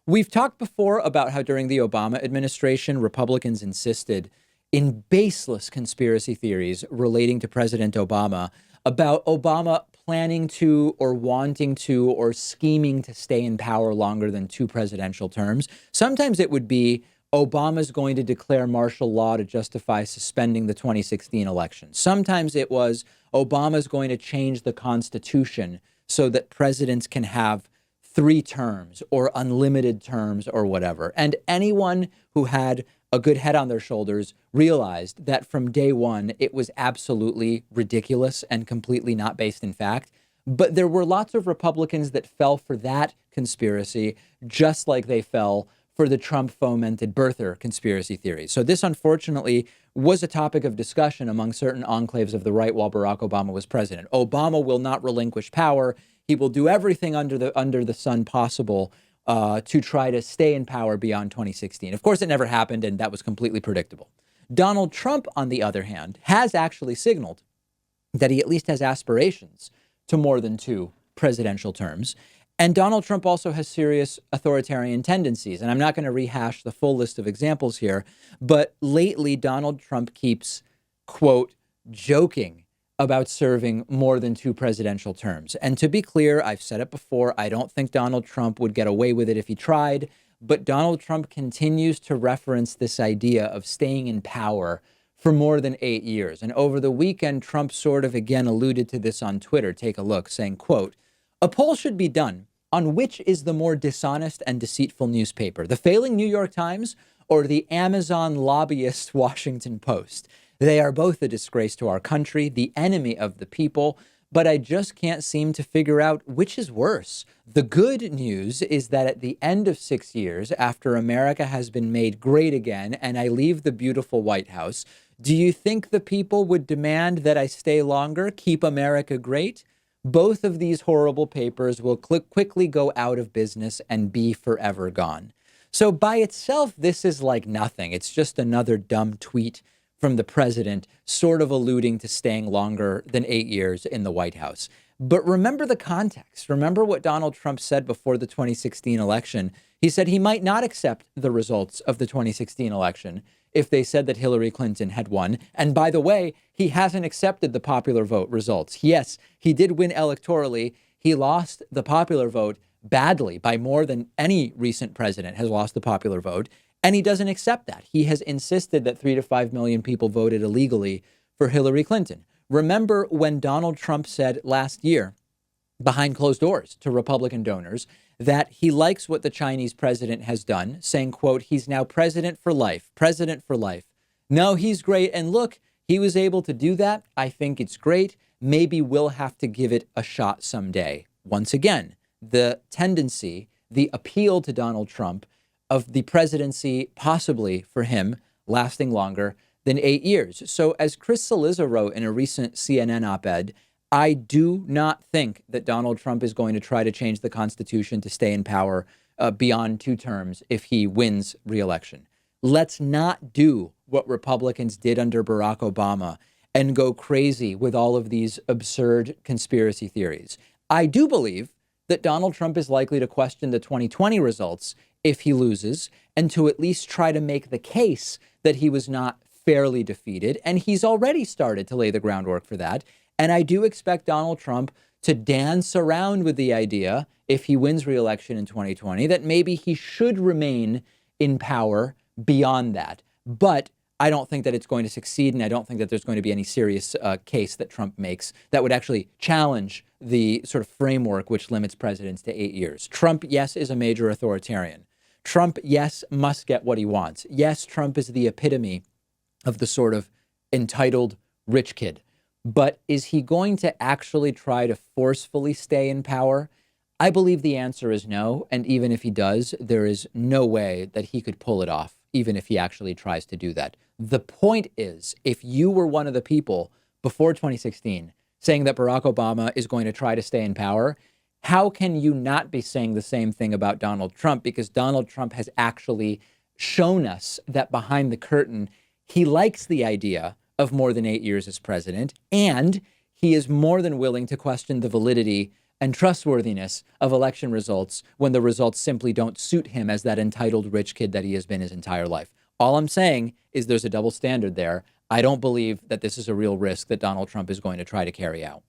We've talked before about how during the Obama administration, Republicans insisted in baseless conspiracy theories relating to President Obama about Obama planning to or wanting to or scheming to stay in power longer than two presidential terms. Sometimes it would be Obama's going to declare martial law to justify suspending the 2016 election. Sometimes it was Obama's going to change the Constitution so that presidents can have three terms or unlimited terms or whatever. And anyone who had a good head on their shoulders realized that from day one, it was absolutely ridiculous and completely not based in fact. But there were lots of Republicans that fell for that conspiracy, just like they fell for the Trump fomented birther conspiracy theories. So this, unfortunately, was a topic of discussion among certain enclaves of the right while Barack Obama was president. Obama will not relinquish power. He will do everything under the sun possible to try to stay in power beyond 2016. Of course, it never happened, and that was completely predictable. Donald Trump, on the other hand, has actually signaled that he at least has aspirations to more than two presidential terms. And Donald Trump also has serious authoritarian tendencies. And I'm not going to rehash the full list of examples here, but lately Donald Trump keeps, quote, joking about serving more than two presidential terms. And to be clear, I've said it before, I don't think Donald Trump would get away with it if he tried, but Donald Trump continues to reference this idea of staying in power for more than 8 years. And over the weekend, Trump sort of again alluded to this on Twitter. Take a look, saying, quote, "A poll should be done on which is the more dishonest and deceitful newspaper, the failing New York Times or the Amazon lobbyist Washington Post. They are both a disgrace to our country, the enemy of the people, but I just can't seem to figure out which is worse. The good news is that at the end of 6 years, after America has been made great again and I leave the beautiful White House, do you think the people would demand that I stay longer, keep America great? Both of these horrible papers will quickly go out of business and be forever gone." So by itself, this is like nothing. It's just another dumb tweet from the president, sort of alluding to staying longer than 8 years in the White House. But remember the context. Remember what Donald Trump said before the 2016 election. He said he might not accept the results of the 2016 election if they said that Hillary Clinton had won. And by the way, he hasn't accepted the popular vote results. Yes, he did win electorally. He lost the popular vote badly by more than any recent president has lost the popular vote. And he doesn't accept that. He has insisted that 3 to 5 million people voted illegally for Hillary Clinton. Remember when Donald Trump said last year, behind closed doors to Republican donors, that he likes what the Chinese president has done, saying, quote, "He's now president for life, president for life. No, he's great. And look, he was able to do that. I think it's great. Maybe we'll have to give it a shot someday." Once again, the tendency, the appeal to Donald Trump of the presidency, possibly for him, lasting longer than 8 years. So as Chris Cillizza wrote in a recent CNN op-ed, I do not think that Donald Trump is going to try to change the Constitution to stay in power beyond 2 terms if he wins re-election. Let's not do what Republicans did under Barack Obama and go crazy with all of these absurd conspiracy theories. I do believe that Donald Trump is likely to question the 2020 results if he loses, and to at least try to make the case that he was not fairly defeated. And he's already started to lay the groundwork for that. And I do expect Donald Trump to dance around with the idea, if he wins re-election in 2020, that maybe he should remain in power beyond that. But I don't think that it's going to succeed, and I don't think that there's going to be any serious case that Trump makes that would actually challenge the sort of framework which limits presidents to 8 years. Trump, yes, is a major authoritarian. Trump, yes, must get what he wants. Yes, Trump is the epitome of the sort of entitled rich kid. But is he going to actually try to forcefully stay in power? I believe the answer is no. And even if he does, there is no way that he could pull it off, even if he actually tries to do that. The point is, if you were one of the people before 2016 saying that Barack Obama is going to try to stay in power, how can you not be saying the same thing about Donald Trump? Because Donald Trump has actually shown us that behind the curtain, he likes the idea of more than 8 years as president, and he is more than willing to question the validity and trustworthiness of election results when the results simply don't suit him as that entitled rich kid that he has been his entire life. All I'm saying is there's a double standard there. I don't believe that this is a real risk that Donald Trump is going to try to carry out.